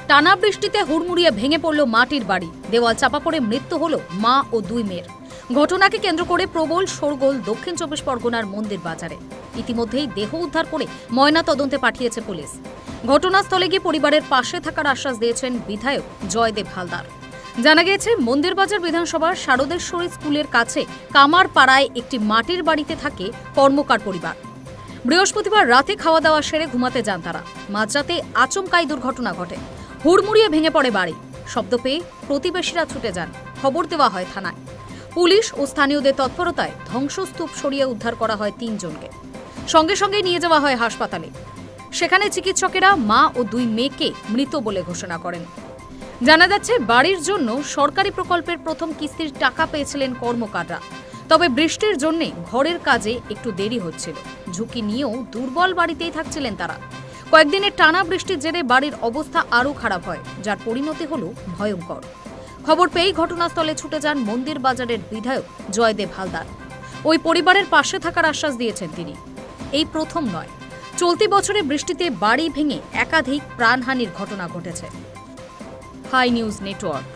টানা বৃষ্টিতে হুড়মুড়িয়ে ভেঙে পড়ল মাটির বাড়ি, দেওয়াল চাপা পড়ে মৃত্যু হলো মা ও দুই মেয়ের। ঘটনাকে কেন্দ্র করে প্রবল শোরগোল দক্ষিণ চব্বিশ পরগনার মন্দির বাজারে। ইতিমধ্যেই দেহ উদ্ধার করে ময়না তদন্তে পাঠিয়েছে পুলিশ। ঘটনাস্থলে গিয়ে পরিবারের পাশে থাকার আশ্বাস দিয়েছেন বিধায়ক জয়দেব হালদার। জানা গিয়েছে, মন্দিরবাজার বিধানসভার শারদেশ্বরী স্কুলের কাছে কামারপাড়ায় একটি মাটির বাড়িতে থাকে কর্মকার পরিবার। বৃহস্পতিবার রাতে খাওয়া দাওয়া সেরে ঘুমাতে যান তারা। মাঝরাতে আচমকাই দুর্ঘটনা ঘটে। হুড়মুড়িয়ে ভেঙে পড়ে বাড়ি। শব্দ পেয়ে প্রতিবেশীরা ছুটে যান। খবর দেওয়া হয় থানায়। পুলিশ ও স্থানীয়দের তৎপরতায় ধ্বংসস্তূপ সরিয়ে উদ্ধার করা হয় 3 জনকে। সঙ্গে সঙ্গে নিয়ে যাওয়া হয় হাসপাতালে। সেখানে চিকিৎসকেরা মা ও দুই মেয়েকে মৃত বলে ঘোষণা করেন। জানা যাচ্ছে, বাড়ির জন্য সরকারি প্রকল্পের প্রথম কিস্তির টাকা পেয়েছিলেন কর্মকাররা। তবে বৃষ্টির জন্য ঘরের কাজে একটু দেরি হচ্ছিল। ঝুঁকি নিয়েও দুর্বল বাড়িতেই থাকছিলেন তারা। কয়েকদিনের টানা বৃষ্টির জেরে বাড়ির অবস্থা আরও খারাপ হয়, যার পরিণতি হল ভয়ঙ্কর। খবর পেয়েই ঘটনাস্থলে ছুটে যান মন্দির বাজারের বিধায়ক জয়দেব হালদার। ওই পরিবারের পাশে থাকার আশ্বাস দিয়েছেন তিনি। এই প্রথম নয়, চলতি বছরে বৃষ্টিতে বাড়ি ভেঙে একাধিক প্রাণহানির ঘটনা ঘটেছে। Hi News network.